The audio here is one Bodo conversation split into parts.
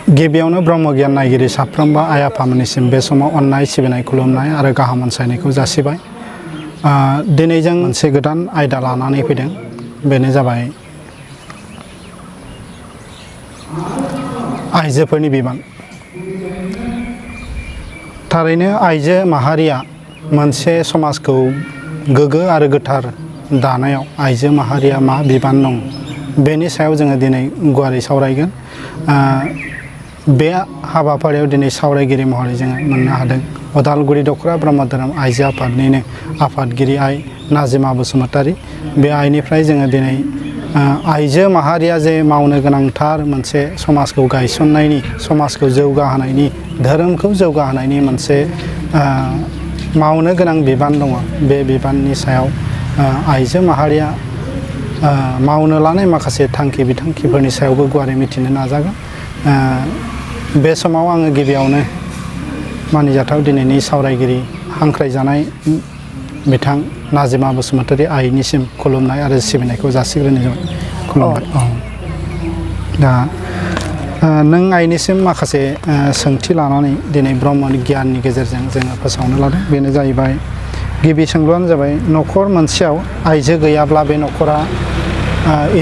गिबियावनो ब्रह्म गियान नायगिरि साफ्रोमबो आइ आफामोननिसिम बे समाव अननाय सिबिनाय खुलुमनाय आरो गाहाम अनसायनायखौ जासिबाय। दिनै जों मोनसे गोदान आयदा लानानै फैदों, बेनो जाबाय आइजोफोरनि बिबान। थारैनो आइजो माहारिया मोनसे समाजखौ गोग्गो आरो गोथार दानायाव आइजो माहारिया मा बिबान दं, बेनि सायाव जोङो दिनै गुवारै सावरायगोन। बे हाबाफारियाव दिनै सावरायगिरि महरै जोङो मोननो हादों उदालगुरि दख'रा ब्रह्म धोरोम आइजो आफादनिनो आफादगिरि आइ नाजिमा बसुमतारी। बे आइनिफ्राय जोङो दिनै आइजो माहारिया जे मावनो गोनांथार मोनसे समाजखौ गायसननायनि, समाजखौ जौगाहोनायनि, धोरोमखौ जौगाहोनायनि मोनसे मावनो गोनां बिबान दङ, बे बिबाननि सायाव आइजो माहारिया मावनो लानाय माखासे थांखि बिथांखिफोरनि सायावबो गुवारै मिथिनो नाजागोन। बे समाव आङो गिबियावनो मानिजाथाव दिनैनि सावरायगिरि हांख्रायजानाय बिथां नाजिमा बसुमतारी आइनिसिम खुलुमनाय आरो सिबिनायखौ जासिग्रोनाय जाबाय। खुलुमबाय। दा नों आइनिसिम माखासे सोंथि लानानै दिनै ब्रह्म गियाननि गेजेरजों जोङो फोसावनो लादों। बेनो जाहैबाय, गिबि सोंलुआनो जाबाय, न'खर मोनसेयाव आइजो गैयाब्ला बे न'खरा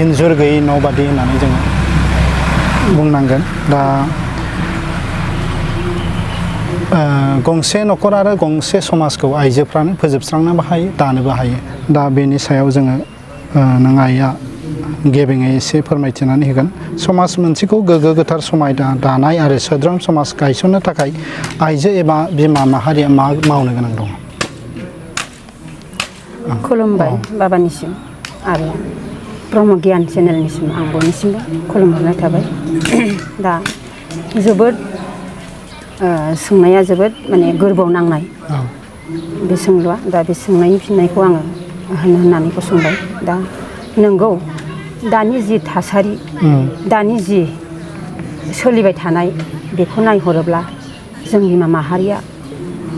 इन्जुर गैयै न' बादि होननानै जोङो बुंनांगोन। दा गंसे न'खर आरो गंसे समाजखौ आइजोफ्रानो फोजोबस्रांनोबो हायो, दानोबो हायो। दा बेनि सायाव जोङो नों आइया गेबेङै एसे फोरमायथिनानै होगोन। समाज मोनसेखौ गोग्गो गोथार समायना दानाय आरो सोद्रोम समाज गायसननो थाखाय आइजो एबा बिमा माहारिया मा मावनो गोनां दङ? खुलुमबाय बाबानिसिम आरो ब्रह्म गियान चेनेलनिसिम आं बयनिसिमबो खुलुमहरनाय थाबाय। दा जोबोद सोंनाया जोबोद माने गोरबोआव नांनाय बे सोंलुआ। दा बे सोंनायनि फिननायखौ आङो होननानै गसंबाय। दा नंगौ, दानि जि थासारि, दानि जि सोलिबाय थानाय, बेखौ नायहरोब्ला जों बिमा माहारिया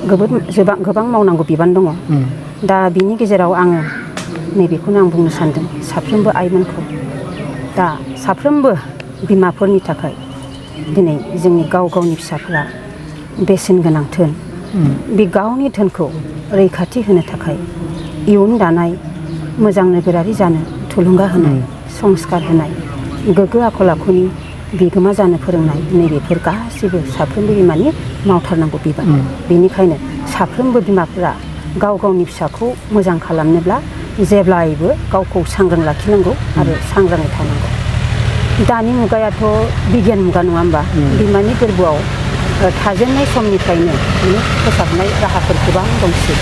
गोबां मावनांगौ बिबान दङ। दा बिनि गेजेराव आङो नैबेखौनो आं बुंनो सानदों साफ्रोमबो आइमोनखौ। दा साफ्रोमबो बिमाफोरनि थाखाय दिनै जोंनि गाव गावनि फिसाफोरा बेसेन गोनां धोन। बे गावनि धोनखौ रैखाथि होनो थाखाय इयुन दानाय, मोजां नोगोरारि जानो थुलुंगा होनाय, संस्कार होनाय, गोग्गो आखल आखुनि बिगोमा जानो फोरोंनाय, नैबेफोर गासैबो साफ्रोमबो बिमानि मावथारनांगौ बिबान। बेनिखायनो साफ्रोमबो बिमाफोरा गाव गावनि फिसाखौ मोजां खालामनोब्ला जेब्लायबो गावखौ सांग्रां लाखिनांगौ आरो सांग्राङै थानांगौ। दानि मुगायाथ' बिगियान मुगा नङा होमबा? बिमानि गोरबोआव थाजेननाय समनिफ्रायनो फोसाबनाय राहाफोर गोबां दंसै।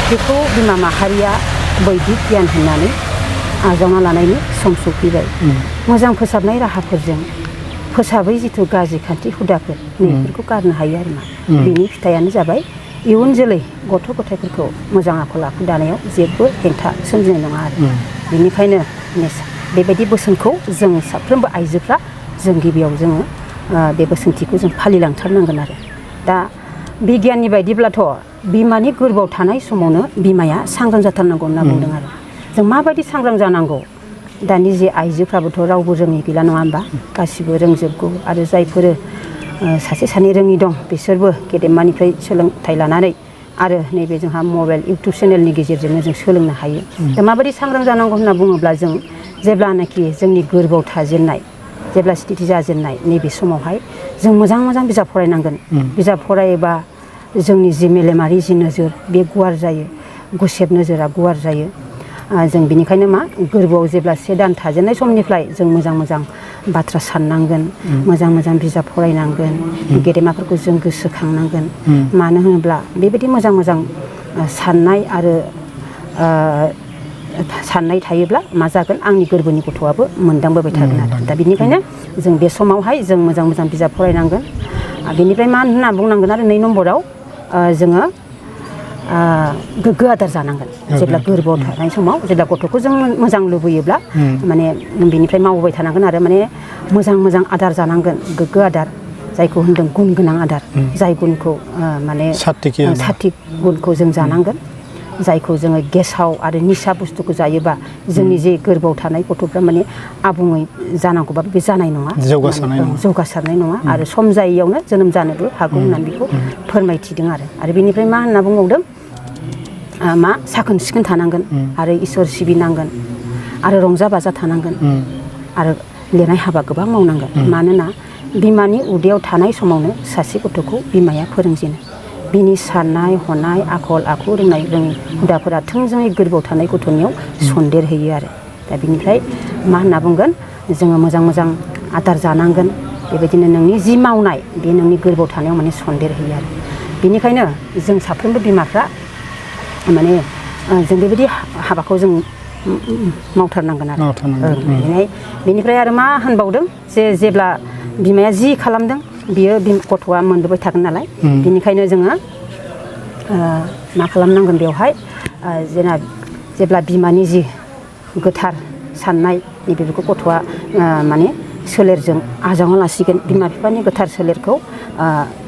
बेखौ बिमा माहारिया बैदिक गियान होननानै आजावना लानायनि सम सफैबाय। मोजां फोसाबनाय राहाफोरजों फोसाबै जिथु गाज्रि खान्थि हुदाफोर, नैफोरखौ गारनो हायो आरोना। बेनि फिथाइयानो जाबाय इयुन जोलै गथ' गथायफोरखौ मोजां आखल आखु दानायाव जेबो हेंथा सोमजिनाय नङा आरो। बेनिखायनो बेबायदि बोसोनखौ जों साफ्रोमबो आइजोफ्रा जों गिबियाव जोङो बे बोसोनथिखौ जों फालिलांथारनांगोन आरो। दा बिगियाननि बायदिब्लाथ' बिमानि गोरबोआव थानाय समावनो बिमाया सांग्रां जाथारनांगौ होनना बुंदों आरो। जों माबायदि सांग्रां जानांगौ? दानि जे आइजोफ्राबोथ' रावबो रोङि गैला नङा होमबा? गासिबो रोंजोबगौ। आरो जायफोरो सासे सानै रोङि दं, बिसोरबो गेदेमानिफ्राय सोलोंथाइ लानानै आरो नैबे जोंहा मबाइल इउटुब चेनेलनि गेजेरजोंनो जों सोलोंनो हायो। दा माबायदि सांग्रां जानांगौ होनना बुङोब्ला, जों जेब्लानाखि जोंनि गोरबोआव थाजेननाय, जेब्ला स्थिति जाजेननाय, नैबे समावहाय जों मोजां मोजां बिजाब फरायनांगोन। बिजाब फरायोबा जोंनि जि मेलेमारि जि नोजोर, बे गुवार जायो, गुसेब नोजोरा गुवार जायो। जों बिनिखायनो मा, गोरबोआव जेब्ला 1 दान थाजेननाय समनिफ्राय जों मोजां मोजां बाथ्रा साननांगोन, मोजां मोजां बिजाब फरायनांगोन, गेदेमाफोरखौ जों गोसोखांनांगोन। मानो होनोब्ला बेबायदि मोजां मोजां साननाय आरो साननाय थायोब्ला मा जागोन, आंनि गोरबोनि गथ'आबो मोनदांबोबाय थागोन आरो। दा बिनिखायनो जों बे समावहाय जों मोजां मोजां बिजाब फरायनांगोन। बेनिफ्राय मा होनना बुंनांगोन आरो 2 नम्बराव जोङो गोग्गो आदार जानांगोन। जेब्ला गोरबोआव थानाय समाव जेब्ला गथ'खौ जों मोजां लुबैयोब्ला माने बेनिफ्राय मावबाय थानांगोन आरो माने मोजां मोजां आदार जानांगोन, गोग्गो आदार, जायखौ होनदों गुन गोनां आदार, जाय गुनखौ माने सात्विक गुनखौ जों जानांगोन। जायखौ जोङो गेसाव आरो निसा बुस्थुखौ जायोबा जोंनि जे गोरबोआव थानाय गथ'फ्रा माने आबुङै जानांगौबा बे जानाय नङा, जौगासारनाय नङा आरो सम जायैयावनो जोनोम जानोबो हागौ होननानै बेखौ फोरमायथिदों आरो बेनिफ्राय मा होनना बुंबावदों मा साखोन सिखोन थानांगोन आरो इसोर सिबिनांगोन आरो रंजा बाजा थानांगोन आरो लिरनाय हाबा गोबां मावनांगोन। मानोना बिमानि उदैयाव थानाय समावनो सासे गथ'खौ बिमाया फोरोंजेनो। बिनि साननाय हनाय आखल आखु रोंनाय रोङि हुदाफोरा थोंजोङै गोरबोआव थानाय गथ'नियाव सन्देर होयो आरो दा बिनिफ्राय मा होनना बुंगोन जोङो मोजां मोजां आदार जानांगोन। बेबायदिनो नोंनि जि मावनाय बे नोंनि गोरबोआव थानायाव माने सन्देर होयो आरो बेनिखायनो जों साफ्रोमबो बिमाफ्रा माने जों बेबायदि हाबाखौ जों मावथारनांगोन आरो बेनिफ्राय आरो मा होनबावदों जेब्ला बिमाया जि खालामदों बियो गथ'आ मोनबोबाय थागोन नालाय बेनिखायनो जोङो मा खालामनांगोन बेवहाय जेब्ला बिमानि जि गोथार साननाय बेफोरखौ गथ'आ माने सोलेरजों आजावना लासिगोन। बिमा बिफानि गोथार सोलेरखौ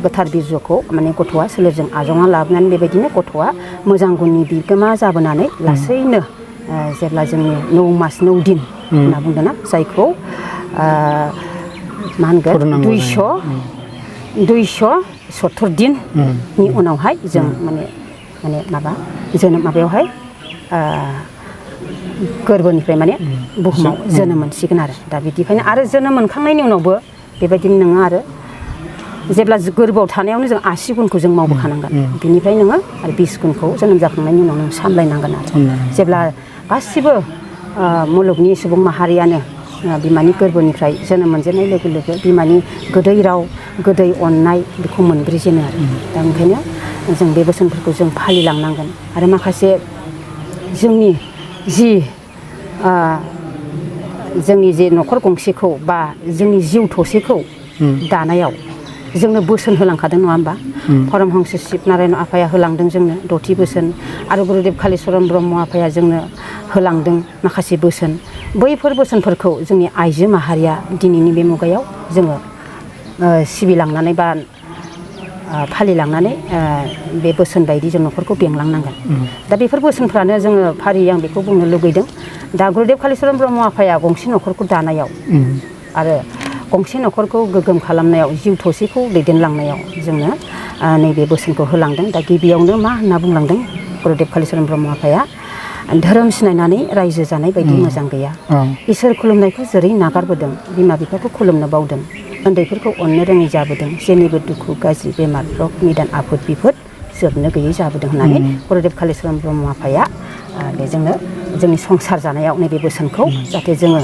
गोथार बिरज'खौ माने गथ'आ सोलेरजों आजावना लाबोनानै बेबायदिनो गथ'आ मोजां गुननि बिगोमा जाबोनानै लासैनो जेब्ला जोंनि 9 मास 9 दिन होनना बुंदोंना जायखौ मा होनगोन 270 दिननि उनावहाय जों माने माबा जोनोम माबायावहाय गोरबोनिफ्राय माने बुहुमाव जोनोम मोनसिगोन आरो दा बिदिखायनो आरो जोनोम मोनखांनायनि उनावबो बेबायदिनो नोङो आरो जेब्ला गोरबोआव थानायावनो जों 80 गुनखौ जों मावबोखानांगोन। बिनिफ्राय नोङो आरो 20 गुनखौ जोनोम जाखांनायनि उनाव नों सामलायनांगोन आरो जेब्ला गासिबो मुलुगनि सुबुं माहारियानो बिमानि गोरबोनिफ्राय जोनोम मोनजेननाय लोगो लोगो बिमानि गोदै राव गोदै अननाय बेखौ मोनग्रोजेनो आरो दा ओंखायनो जों बे बोसोनफोरखौ जों फालिलांनांगोन आरो माखासे जोंनि जे न'खर गंसेखौ बा जोंनि जिउ थसेखौ दानायाव जोंनो बोसोन होलांखादों नङा होमबा परमहंस शिब नारायण आफाया होलांदों जोंनो 10थि बोसोन आरो गुरुदेब कालिचरन ब्रह्म आफाया जोंनो होलांदों माखासे बोसोन। बैफोर बोसोनफोरखौ जोंनि आइजो माहारिया दिनैनि बे मुगायाव जोङो सिबिलांनानै बा फालिलांनानै बे बोसोन बायदि जों न'खरखौ बेंलांनांगोन। दा बेफोर बोसोनफ्रानो जोङो फारियै आं बेखौ बुंनो लुगैदों। दा गुरुदेब कालिचरन ब्रह्म आफाया गंसे न'खरखौ दानायाव आरो गंसे न'खरखौ गोग्गोम खालामनायाव जिउ थसेखौ दैदेनलांनायाव जोंनो नैबे बोसोनखौ होलांदों। दा गिबियावनो मा होनना बुंलांदों गुरुदेब कालिचरन ब्रह्म आफाया धोरोम सिनायनानै रायजो जानाय बायदि मोजां गैया। इसोर खुलुमनायखौ जेरै नागारबोदों बिमा बिफाखौ खुलुमनो बावदों उन्दैफोरखौ अननो रोङै जाबोदों जेनिबो दुखु गाज्रि बेमार रग निदान आफोद बिफोद जोबनो गैयै जाबोदों होननानै गुरुदेब कालिचरन ब्रह्म आफाया बेजोंनो जोंनि संसार जानायाव नैबे बोसोनखौ जाहाथे जोङो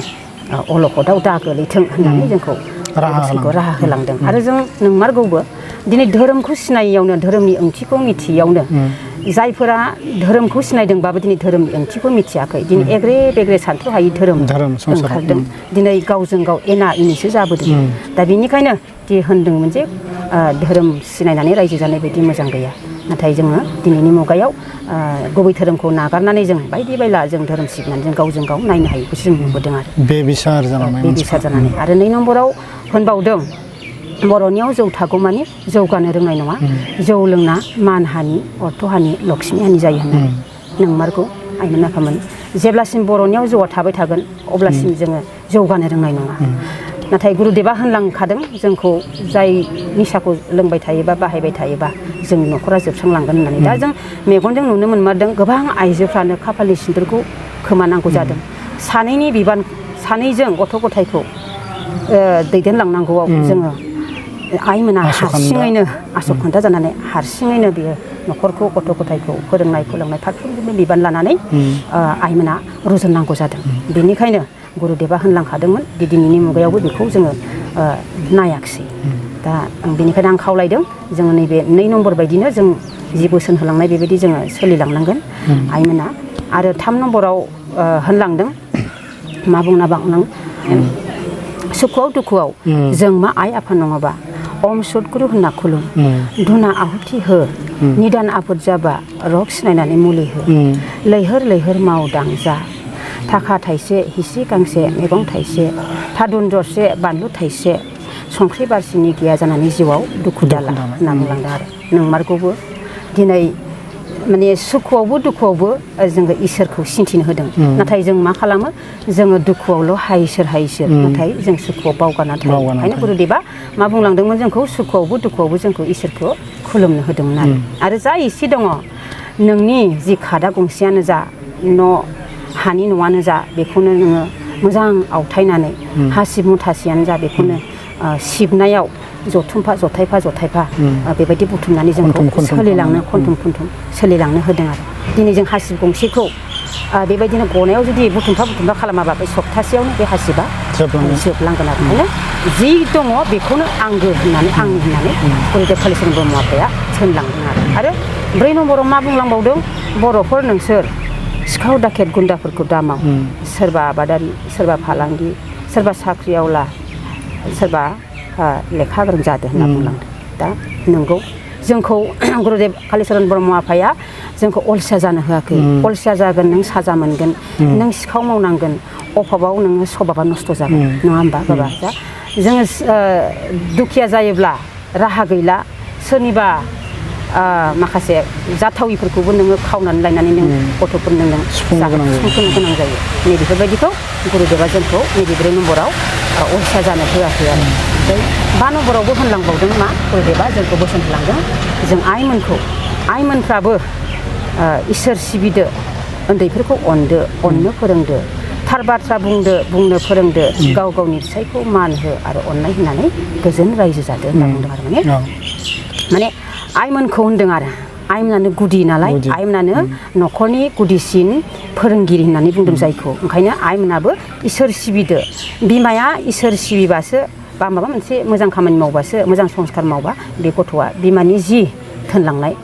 अलखदाव दा गोलैथों होननानै जोंखौ राहा होलांदों। आरो जों नंमारगौबो दिनै धोरोमखौ सिनायैयावनो धोरोमनि ओंथिखौ मिथियैयावनो जायफोरा धोरोमखौ सिनायदोंबाबो दिनै धोरोमनि ओंथिखौ मिथियाखै दिनै एग्रे बेग्रे सानथ्र'हायि धोरोम ओंखारदों। दिनै गावजों गाव एना एनिसो जाबोदों। दा बेनिखायनो दि होनदोंमोन जे धोरोम सिनायनानै रायजो जानाय बायदि मोजां गैया। नाथाय जोङो दिनैनि मुगायाव गुबै धोरोमखौ नागारनानै जों बायदि बायला जों धोरोम सिबिनानै जों गावजों गाव नायनो हायैखौसो जों नुबोदों आरो बे बिसार जानानै आरो 2 नम्बराव होनबावदों बर'नियाव जौ थागौमानि जौगानो रोंनाय नङा जौ लोंना मान हानि अर्थ हानि लक्ष्मी हानि जायो होननानै नंमारगौ आइमोन आफामोन। जेब्लासिम बर'नियाव जौआ थाबाय थागोन अब्लासिम जोङो जौगानो रोंनाय नङा। नाथाय गुरुदेबा होनलांखादों जोंखौ जाय निसाखौ लोंबाय थायोबा बाहायबाय थायोबा जोंनि न'खरा जोबस्रांलांगोन होननानै। दा जों मेगनजों नुनो मोनमारदों गोबां आइजोफ्रानो खाफालनि सिन्दुरखौ खोमानांगौ जादों। सानैजों गथ' गथायखौ दैदेनलांनांगौआव जोङो आइमोना हारसिङैनो आसखान्दा जानानै हारसिङैनो बियो न'खरखौ गथ' गथायखौ फोरोंनाय फारफ्रोमबो बिबान लानानै आइमोना रुजुननांगौ जादों। बेनिखायनो गुरुदेबा होनलांखादोंमोन दिनैनि मुगायावबो बेखौ जोङो नायाखिसै। दा बेनिखायनो आं खावलायदों जोङो नैबे 2 नम्बर बायदिनो जों जि बोसोन होलांनाय बेबायदि जोङो सोलिलांनांगोन आइमोना। आरो 3 नम्बराव होनलांदों मा बुंना बांनां सुखुआव दुखुआव जों मा आइ आफा नङाबा अम सदगुरु होनना खुलुम धुना आहुति हो निदान आफोद जाबा रग सिनायनानै मुलि हो लैहोर लैहोर मावदां जा थाखा थाइसे हिसि गांसे मैगं थाइसे थादुन दरसे बानलु थाइसे संख्रि बारसिनि गैया जानानै जिउआव दुखु दाला होनना बुंलांदों आरो नंमारगौबो दिनै माने सुखुआवबो दुखुआवबो जोङो इसोरखौ सिन्थिनो होदों नाथाय जों मा खालामो जोङो दुखुआवल' हाय इसोर नाथाय जों सुखुआव बावगारना थायो ओंखायनो गुरुदेबा मा बुंलांदोंमोन जोंखौ सुखुआवबो दुखुआवबो जोंखौ इसोरखौ खुलुमनो होदोंमोन आरो जा एसे दङ नोंनि जि खादा गंसेयानो जा न' हानि न'आनो जा बेखौनो नोङो मोजां आवथायनानै हासिब मुथासेयानो जा बेखौनो सिबनायाव जथायफा बेबायदि बुथुमनानै जोंखौ सोलिलांनो खन्थुम सोलिलांनो होदों आरो दिनै जों हासिब गंसेखौ बेबायदिनो गनायाव जुदि बुथुमफा खालामाबा बे सप्तासेयावनो बे हासिबा जोबलांगोन आरो ओंखायनो जि दङ बेखौनो आंगो होननानै आंनि होननानै गुरुदेब कालिचरन ब्रह्म आफाया थोनलांदों आरो 4 नम्बराव मा बुंलांबावदों बर'फोर नोंसोर सिखाव दाखेट गुन्दाफोरखौ दामाव सोरबा आबादारि सोरबा फालांगि सोरबा साख्रिआवला सोरबा लेखा गोरों जादों होनना बुंलांदों दा नंगौ जोंखौ गुरुदेब कालिचरन ब्रह्म आफाया जोंखौ अलसिया जानो होआखै अलसिया जागोन नों साजा मोनगोन नों सिखाव मावनांगोन अभाबाव नोङो सभाबा नस्थ' जागोन नङा होमबा बाबा दा जोङो दुखिया जायोब्ला राहा गैला सोरनिबा माखासे जाथाविफोरखौबो नोङो खावनानै लायनानै नों गथ'फोरनो नों सुफुंनो गोनां जायो नैबेफोरबायदिखौ गुरुदेबा जोंखौ नैबे 4 नम्बराव अलसिया जानो होआखै आरो ओमफ्राय 5 नम्बरावबो होनलांबावदों मा गुरुदेबा जोंखौ बोसोन होलांदों जों आइमोनफ्राबो इसोर सिबिदो उन्दैफोरखौ अननो फोरोंदो थार बाथ्रा बुंनो फोरोंदो गाव गावनि फिसायखौ मान हो आरो अननाय होनानै गोजोन रायजो जादो होनना बुंदों आरो माने आइमोनखौ होनदों आरो आइमोनानो गुदि नालाय आइमोनानो न'खरनि गुदिसिन फोरोंगिरि होननानै बुंदों जायखौ ओंखायनो आइमोनाबो इसोर सिबिदो बिमाया इसोर सिबिबासो बा माबा मोनसे मोजां खामानि मावबासो मोजां संस्कार मावबा बे गथ'आ बिमानि जि थोनलांनाय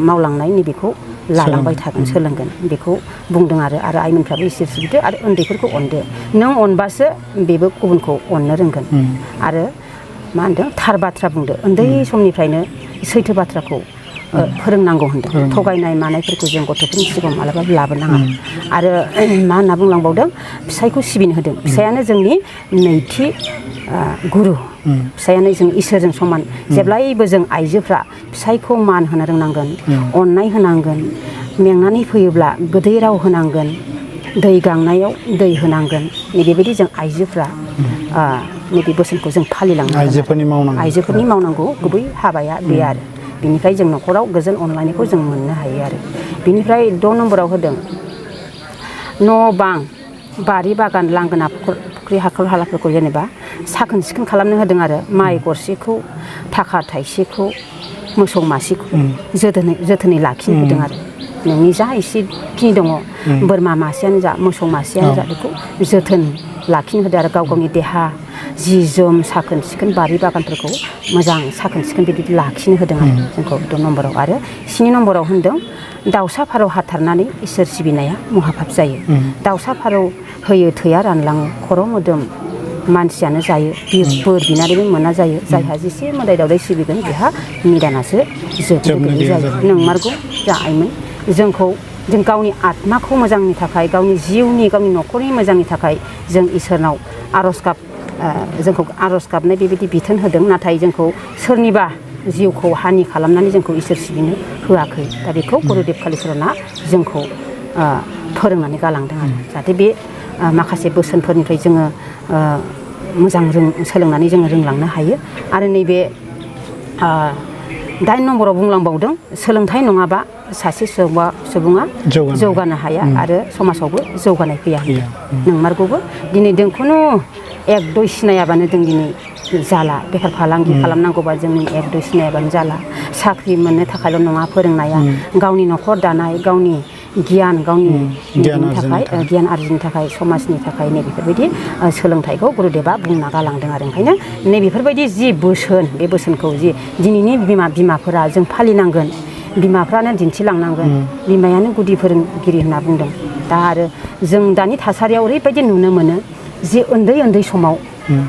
मावलांनाय नैबेखौ लालांबाय थागोन सोलोंगोन बेखौ बुंदों आरो आइमोनफ्राबो इसोर सिबिदो आरो उन्दैफोरखौ अनदो नों अनबासो बेबो गुबुनखौ अननो रोंगोन आरो मा होनदों थार बाथ्रा बुंदो उन्दै समनिफ्रायनो सैथो बाथ्राखौ फोरोंनांगौ होनदों थगायनाय मानायफोरखौ जों गथ'फोरनि सिगाङाव मालाबाबो लाबोनाङा आरो मा होनना बुंलांबावदों फिसायखौ सिबिनो होदों फिसायानो जोंनि नैथि गुरु फिसायानो जों इसोरजों समान जेब्लायबो जों आइजोफ्रा फिसायखौ मान होनो रोंनांगोन अननाय होनांगोन मेंनानै फैयोब्ला गोदै राव होनांगोन दै गांनायाव दै होनांगोन नैबेबायदि जों आइजोफ्रा नैबे बोसोनखौ जों फालिलांनांगोन आइजोफोरनि मावनांगौ गुबै हाबाया बे आरो बिनिफ्राय जों न'खराव गोजोन अनलायनायखौ जों मोननो हायो आरो बिनिफ्राय 6 नम्बराव होदों न' बां बारि बागान लांगोना फुख्रि हाखर हालाफोरखौ जेनेबा साखोन सिखोन खालामनो होदों आरो माइ गरसेखौ थाखा थाइसेखौ मोसौ मासेखौ जोथोनै लाखिनो होदों आरो नोंनि जा एसेखिनि दङ बोरमा मासेयानो जा मोसौ मासेयानो जा बेखौ जोथोन लाखिनो होदों आरो गाव गावनि देहा जि जोम साखोन सिखोन बारि बागानफोरखौ मोजां साखोन सिखोन बिदि लाखिनो होदों आरो जोंखौ 6 नम्बराव आरो 7 नम्बराव होनदों दाउसा फारौ हाथारनानै इसोर सिबिनाया महापाप जायो दाउसा फारौ होयो थैया रानलाङो खर' मोदोम मानसियानो जायो बोर बिनानैबो मोना जायो जायहा जेसे मोदाय दावदाय सिबिगोन बेहा निदानासो जोबनो गैयै जायो नंमारगौ जा आइमोन जों गावनि आत्माखौ मोजांनि थाखाय गावनि जिउनि गावनि न'खरनि मोजांनि थाखाय जों इसोरनाव जोंखौ आर'ज गाबनाय बेबायदि बिथोन होदों नाथाय जोंखौ सोरनिबा जिउखौ हानि खालामनानै जोंखौ इसोर सिबिनो होआखै दा बेखौ गुरुदेब कालिचरना जोंखौ फोरोंनानै गालांदों आरो जाहाथे बे माखासे बोसोनफोरनिफ्राय जोङो मोजां सोलोंनानै जोङो रोंलांनो हायो आरो नैबे 8 नम्बराव बुंलांबावदों सोलोंथाइ नङाबा सासे सुबुङा जौगानो हाया आरो समाजावबो जौगानाय फैया नंमारगौबो दिनै जों खुनु 1-2 सिनायाबानो जों दिनै जाला बेफार फालांगि खालामनांगौबा जों 1-2 सिनायाबानो जाला साख्रि मोननो थाखायल' नङा फोरोंनाया गावनि न'खर दानाय गावनि गियान गावनि थाखाय गियान आरजिनो थाखाय समाजनि थाखाय नैबेफोरबायदि सोलोंथाइखौ गुरुदेबा बुंना गालांदों आरो ओंखायनो नैबेफोरबायदि जि बोसोन बे बोसोनखौ जि दिनैनि बिमाफोरा जों फालिनांगोन बिमाफ्रानो दिन्थिलांनांगोन बिमायानो गुदि फोरोंगिरि होनना बुंदों दा आरो जों दानि थासारियाव ओरैबायदि नुनो मोनो जे उन्दै समाव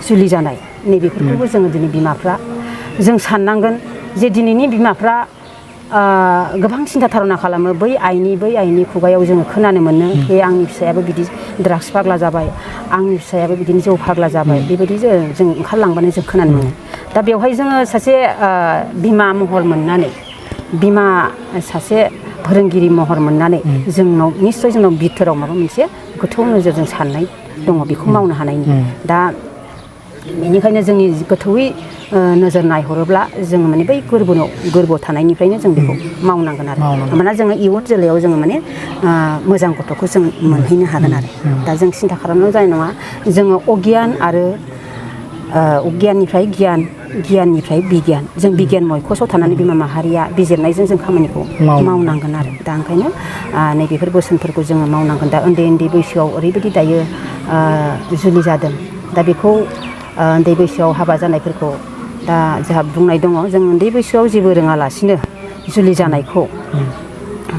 जुलि जानाय नैबेफोरखौबो जोङो दिनै बिमाफ्रा जों साननांगोन जे दिनैनि बिमाफ्रा गोबां सिन्था धारना खालामो बै आइनि खुगायाव जोङो खोनानो मोनो बे आंनि फिसायाबो बिदि ड्राग्स फाग्ला जाबाय आंनि फिसायाबो बिदिनो जौ फाग्ला जाबाय बेबायदि जों ओंखारलांबानो जों खोनानो मोनो दा बेवहाय जोङो सासे बिमा महर मोननानै बिमा सासे फोरोंगिरि महर मोननानै जोंनाव निस्सय जोंनाव बिथोराव माबा मोनसे गोथौ नोजोरजों साननाय दङ बेखौ मावनो हानायनि दा बेनिखायनो जोंनि गोथौयै नोजोर नायहरोब्ला जोङो माने बै गोरबोआव थानायनिफ्रायनो जों बेखौ मावनांगोन आरो मानोना जोङो इयुन जोलैयाव जोङो माने मोजां गथ'खौ जों मोनहैनो हागोन आरो दा जों सिन्था खालामनो जानाय नङा जोङो अगियान आरो अगियाननिफ्राय गियाननिफ्राय बिगियान जों बिगियान मयखसाव थानानै बिमा माहारिया बिजिरनायजों जों खामानिखौ मावनांगोन आरो दा ओंखायनो नैबेफोर बोसोनफोरखौ जोङो मावनांगोन दा उन्दै बैसोआव ओरैबायदि दायो जुलि जादों दा बेखौ उन्दै बैसोआव हाबा जानायफोरखौ दा जोंहा बुंनाय दङ जों उन्दै बैसोआव जेबो रोङालासिनो जुलि जानायखौ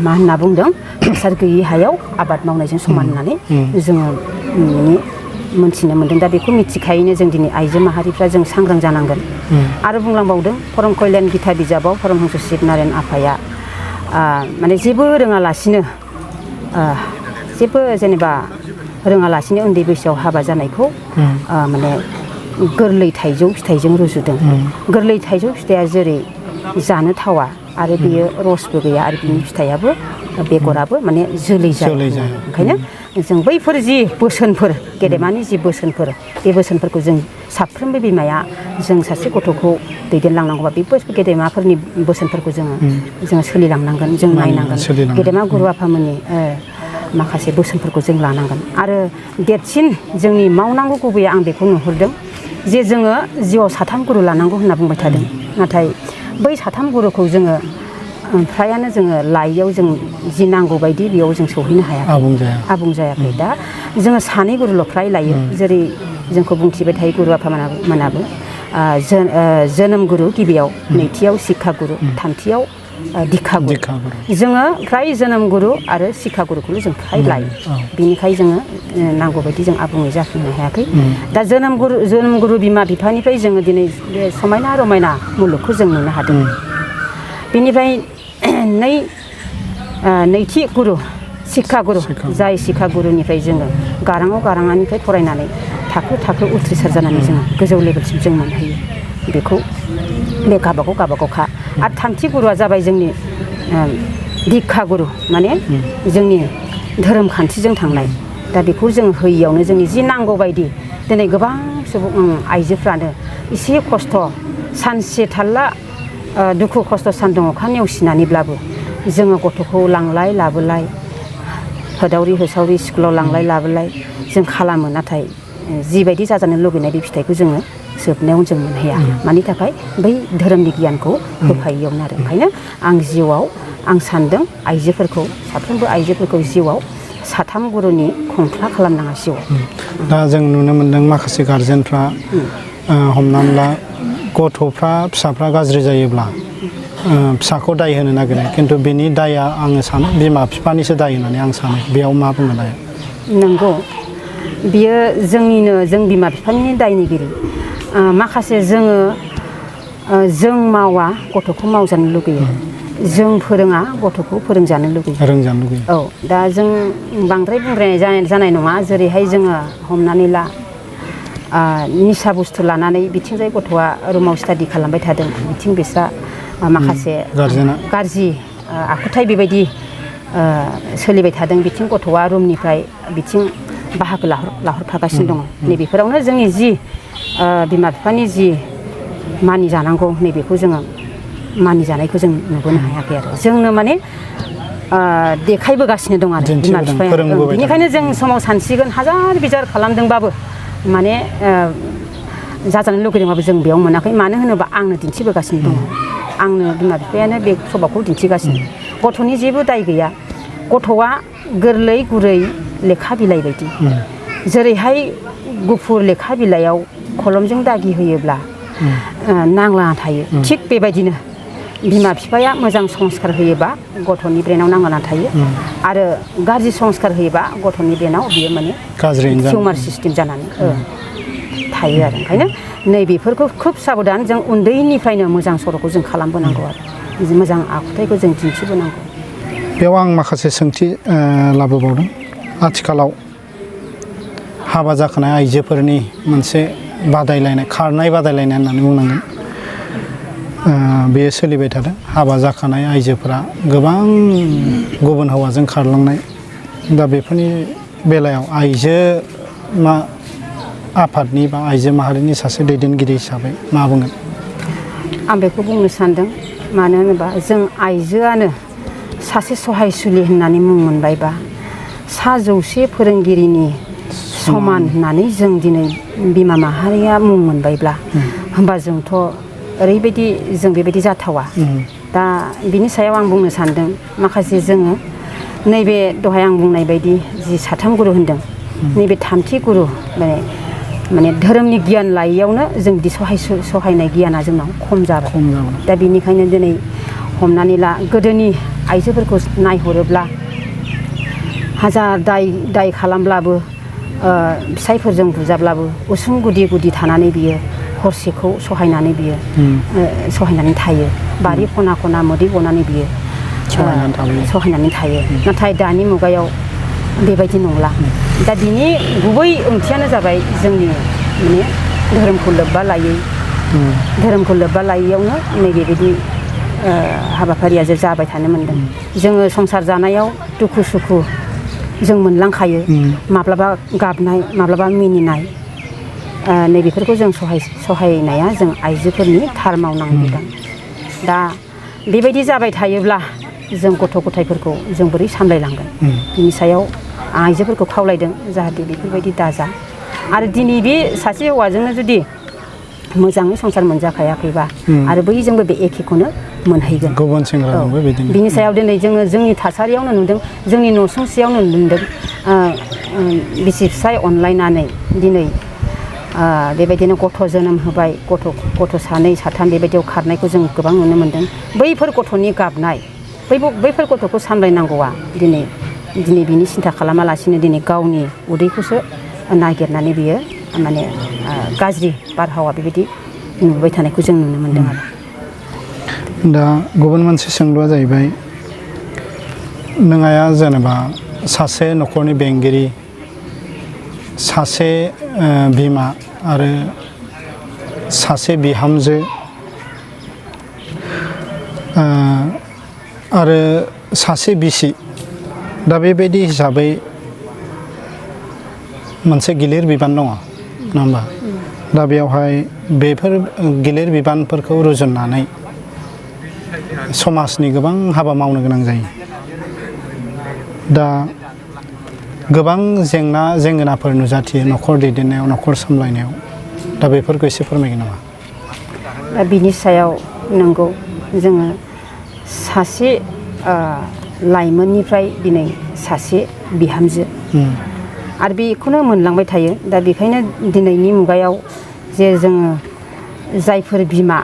मा होनना बुंदों हासार गैयि हायाव आबाद मावनायजों समान होननानै जोङो मोनथिनो मोन्दों दा बेखौ मिथिखायैनो जों दिनै आइजो माहारिफ्रा जों सांग्रां जानांगोन आरो बुंलांबावदों परम कल्यान गीता बिजाबाव परमहंस शिब नारायण आफाया माने जेबो रोङालासिनो जेबो जेनेबा रोङालासिनो उन्दै बैसोआव हाबा जानायखौ माने गोरलै थाइजौ फिथाइजों रुजुदों गोरलै थाइजौ फिथाइया जेरै जानो थावा आरो बियो रसबो गैया आरो बिनि फिथाइयाबो बेगराबो माने जोलै जायो ओंखायनो जों बैफोर जि बोसोनफोर गेदेमानि जि बोसोनफोर बे बोसोनफोरखौ जों साफ्रोमबो बिमाया जों सासे गथ'खौ दैदेनलांनांगौबा बे गेदेमाफोरनि बोसोनफोरखौ जोङो सोलिलांनांगोन जों नायनांगोन गेदेमा गुरु आफामोननि माखासे बोसोनफोरखौ जों लानांगोन आरो देरसिन जोंनि मावनांगौ गुबैया आं बेखौ नुहुरदों जे जोङो जिउआव 3 गुरु लानांगौ होनना बुंबाय थादों नाथाय बै 3 गुरुखौ जोङो फ्रायानो जोङो लायैयाव जों जि नांगौ बायदि बेयाव जों सौहैनो हायाखै आबुं जायाखै दा जोङो 2 गुरुल' फ्राय लायो जेरै जोंखौ बुंथिबाय थायो गुरु आफामोनाबो जोनोम गुरु गिबियाव नैथियाव शिक्षा गुरु थामथियाव दिक्षा गुरु जोङो फ्राय जोनोम गुरु आरो शिक्षा गुरुखौल' जों फ्राय लायो बिनिखाय जोङो नांगौ बायदि जों आबुङै जाफुंनो हायाखै दा जोनोम गुरु बिमा बिफानिफ्राय जोङो दिनै बे समायना रमायना मुलुगखौ जों नुनो हादों बेनिफ्राय नैथि गुरु शिक्षा गुरु जाय शिक्षा गुरुनिफ्राय जोङो गाराङानिफ्राय फरायनानै थाखो उथ्रिसार जानानै जोङो गोजौ लेभेलसिम जों मोनहैयो बेखौ बे गावबागावखा आरो थामथि गुरुआ जाबाय जोंनि दिक्षा गुरु माने जोंनि धोरोम खान्थिजों थांनाय दा बेखौ जों होयियावनो जोंनि जि नांगौ बायदि दिनै गोबां सुबुं आइजोफ्रानो एसे खस्थ' सानसे थाल्ला दुखु खस्थ' सान्दुं अखा नेवसिनानैब्लाबो जोङो गथ'खौ लांलाय लाबोलाय होदावरि होसावरि स्कुलाव लांलाय लाबोलाय जों खालामो नाथाय जिबायदि जाजानो लुबैनाय बे फिथाइखौ जोङो जोबनायाव जों मोनहैया मानि थाखाय बै धोरोमनि गियानखौ होफायैयावनो आरो ओंखायनो आं जिउआव आं सान्दों आइजोफोरखौ साफ्रोमबो आइजोफोरखौ जिउआव 3 गुरुनि खंख्ला खालामनाङा जिउआव दा जों नुनो मोन्दों माखासे गारजेनफ्रा हमनानै ला फिसाफ्रा गाज्रि जायोब्ला फिसाखौ दाय होनो नागिरो खिन्थु बेनि दाया आङो सानो बिमा बिफानिसो दाय होननानै आं सानो बेयाव मा बुंनो दायो नंगौ बियो जों बिमा बिफानि दायनिगिरि माखासे जों मावा गथ'खौ मावजानो लुगैयो जों फोरोङा गथ'खौ फोरोंजानो लुगैयो औ दा जों बांद्राय बुंद्रायनाय जानाय नङा जेरैहाय जोङो हमनानै ला निसा बुस्थु लानानै बिथिंजाय गथ'आ रुमाव स्टाडि खालामबाय थादों बिथिं बिस्रा माखासे गाज्रि आखुथाय बेबायदि सोलिबाय थादों बिथिं गथ'आ रुमनिफ्राय बिथिं बाहागो लाहरफागासिनो दङ नैबेफोरावनो जोंनि जि बिमा बिफानि जि मानिजानांगौ नैबेखौ जोङो मानिजानायखौ जों नुबोनो हायाखै आरो जोंनो माने देखायबोगासिनो दं आरो बिमा बिफाया बेनिखायनो जों समाव सानसिगोन हाजार बिजार खालामदोंबाबो माने जाजानो लुगैदोंबाबो जों बेयाव मोनाखै मानो होनोबा आंनो दिन्थिबोगासिनो दङ आंनो बिमा बिफायानो बे सभाखौ दिन्थिगासिनो गथ'नि जेबो दाय गैया गथ'आ गोरलै गुरै लेखा बिलाइ बायदि जेरैहाय गुफुर लेखा बिलाइयाव कलमजों दागि होयोब्ला नांलाना थायो थिग बेबायदिनो बिमा बिफाया मोजां संस्कार होयोबा गथ'नि ब्रेनाव नांलाना थायो आरो गाज्रि संस्कार होयोबा गथ'नि ब्रेनाव बियो माने टिउमार सिस्टेम जानानै थायो आरो ओंखायनो नैबेफोरखौ खोब साबधान जों उन्दैनिफ्रायनो मोजां सर'खौ जों खालामबोनांगौ आरो मोजां आखुथायखौ जों दिन्थिबोनांगौ बेयाव आं माखासे सोंथि लाबोबावदों आथिखालाव हाबा जाखानाय आइजोफोरनि मोनसे बादायलायनाय खारनाय बादायलायनाय होननानै बुंनांगोन बेयो सोलिबाय थादों। हाबा जाखानाय आइजोफोरा गोबां गुबुन हौवाजों खारलांनाय, दा बेफोरनि बेलायाव आइजो आफादनि बा आइजो माहारिनि सासे दैदेनगिरि हिसाबै मा बुंगोन? आं बेखौ बुंनो सानदों, मानो होनोबा जों आइजोआनो सासे सहायसुलि होननानै मुं मोनबायबा, 100 फोरोंगिरिनि समान होननानै जों दिनै बिमा माहारिया मुं मोनबायब्ला, होमबा जोंथ' ओरैबायदि जों बेबायदि जाथावा। दा बिनि सायाव आं बुंनो सानदों, माखासे जोङो नैबे दहाय आं बुंनाय बायदि जि 3 गुरु होनदों, नैबे 3थि गुरु माने धोरोमनि गियान लायैयावनो जों बिदि सहायनाय गियाना जोंनाव खम जाबाय। दा बिनिखायनो दिनै हमनानै ला, गोदोनि आइजोफोरखौ नायहरोब्ला हाजार दाय खालामब्लाबो, फिसायफोरजों बुजाब्लाबो उसुं गुदि थानानै बियो हरसेखौ सहायनानै बियो सहायनानै थायो। बारि खना खना मोदै गनानै बियो सहायनानै थायो। नाथाय दानि मुगायाव बेबायदि नंला। दा बिनि गुबै ओंथियानो जाबाय जोंनि माने धोरोमखौ लोब्बा लायैयावनो नैबेबायदि हाबाफारिया जाबाय थानो मोनदों। जोङो संसार जानायाव दुखु सुखु जों मोनलांखायो, माब्लाबा गाबनाय, माब्लाबा मिनिनाय, नैबेफोरखौ जों सहायनाया जों आइजोफोरनि थार मावनां बिबान। दा बेबायदि जाबाय थायोब्ला जों गथ' गथायफोरखौ जों बोरै सामलायलांगोन? बिनि सायाव आइजोफोरखौ खावलायदों जाहाथे बेफोरबायदि दाजा। आरो दिनै बे सासे हौवाजोंनो जुदि मोजाङै संसार मोनजाखायाखैबा, आरो बैजोंबो बे एखेखौनो मोनहैगोन। गुबुन सेंग्राजोंबो बिदिनो। बिनि सायाव दिनै जोङो जोंनि थासारियावनो नुदों, जोंनि न'सुंसेयावनो नुदों, बिसि फिसाय अनलायनानै दिनै बेबायदिनो गथ' जोनोम होबाय, गथ' 2, 3 बेबायदियाव खारनायखौ जों गोबां नुनो मोनदों। बैफोर गथ'नि गाबनाय, बैफोर गथ'खौ सामलायनांगौआ दिनै बिनि सिन्था खालामालासिनो दिनै गावनि उदैखौसो नागिरनानै बियो माने गाज्रि बारहावा बेबायदि नुबाय थानायखौ जों नुनो मोनदों आरो। दा गुबुन मोनसे सोंलुआ जाहैबाय, नोंहा जेनेबा सासे न'खरनि बेंगिरि, सासे बिमा आरो सासे बिहामजो आरो सासे बिसि, दा बेबायदि हिसाबै मोनसे गिलिर बिबान दङ, नङा होमबा? दा बेयावहाय बेफोर गिलिर बिबानफोरखौ रुजुननानै समाजनि गोबां हाबा मावनो गोनां जायो। दा गोबां जेंनाफोर नुजाथियो न'खर दैदेननायाव, न'खर सामलायनायाव। दा बेफोरखौ एसे फोरमायगोन नामा? दा बिनि सायाव नंगौ, जोङो सासे लाइमोननिफ्राय दिनै सासे बिहामजो, आरो बेखौनो मोनलांबाय थायो। दा बेखायनो दिनैनि मुगायाव जे जोङो जायफोर बिमा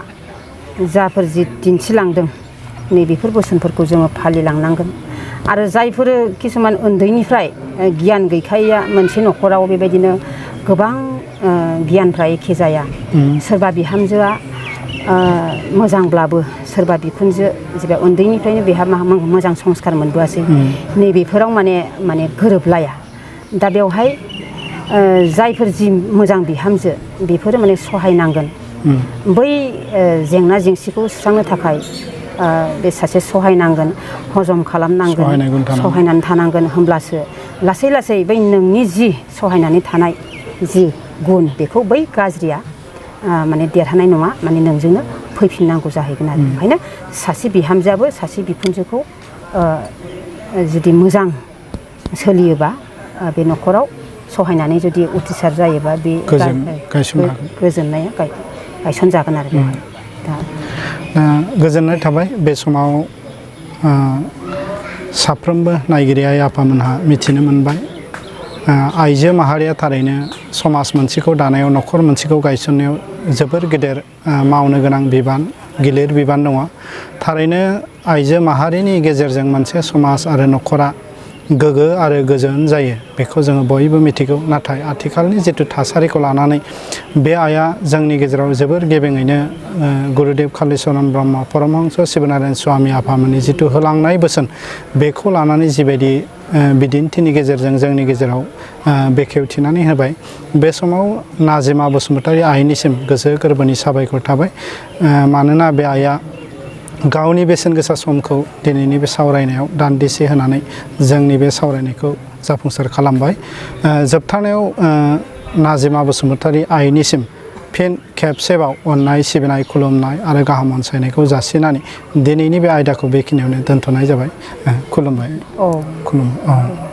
जाफोर जि दिन्थिलांदों, नैबेफोर बोसोनफोरखौ जोङो फालिलांनांगोन। आरो जायफोर किसुमान उन्दैनिफ्राय गियान गैखायैया मोनसे न'खराव बेबायदिनो गोबां गियानफ्रा एखे जाया। सोरबा बिहामजोआ मोजांब्लाबो सोरबा बिखुनजो जेब्ला उन्दैनिफ्रायनो बेहा मोजां संस्कार मोनबोआसै, नैबेफोराव माने गोरोबलाया। दा बेवहाय जायफोर जि मोजां बिहामजो, बेफोरो माने सहायनांगोन। बै जेंना जेंसिखौ सुस्रांनो थाखाय बे सासे सहायनांगोन, हजम खालामनांगोन, सहायनानै थानांगोन। होमब्लासो लासै लासै बै नोंनि जि सहायनानै थानाय जि गुन, बेखौ बै गाज्रिया माने देरहानाय नङा, माने नोंजोंनो फैफिननांगौ जाहैगोन आरो। ओंखायनो सासे बिहामजोआबो सासे बिखुनजोखौ जुदि मोजां सोलियोबा, बे न'खराव सहायनानै जुदि उथ्रिसार जायोबा, बे गोजोननाया गायसनजागोन आरो बेवहाय। दा गोजोननाय थाबाय। बे समाव साफ्रोमबो नायगिरि आइ आफामोनहा मिथिनो मोनबाय, आइजो माहारिया थारैनो समाज मोनसेखौ दानायाव, न'खर मोनसेखौ गायसननायाव जोबोर गेदेर मावनो गोनां बिबान, गिलिर बिबान दङ। थारैनो आइजो माहारिनि गेजेरजों मोनसे समाज आरो न'खरा गोग्गो आरो गोजोन जायो, बेखौ जोङो बयबो मिथिगौ। नाथाय आथिखालनि जिथु थासारिखौ लानानै बे आइआ जोंनि गेजेराव जोबोर गेबेङैनो गुरुदेव कालिचरन ब्रह्म, परमहंस शिबनारायण स्वामी आफामोननि जिथु होलांनाय बोसोन, बेखौ लानानै जिबायदि बिदिन्थिनि गेजेरजों जोंनि गेजेराव बेखेवथिनानै होबाय। बे समाव नाजिमा बसुमतारी आइनिसिम गोसो गोरबोनि साबायखर थाबाय। मानोना बे आइआ गावनि बेसेन गोसा समखौ दिनैनि बे सावरायनायाव दान्दिसे होनानै जोंनि बे सावरायनायखौ जाफुंसार खालामबाय। जोबथारनायाव नाजिमा बसुमतारी आइनिसिम फिन खेबसेबाव अननाय सिबिनाय खुलुमनाय आरो गाहाम अनसायनायखौ जासिनानै दिनैनि बे आयदाखौ बेखिनियावनो दोनथ'नाय जाबाय। खुलुमबाय। औ खुलुमबाय।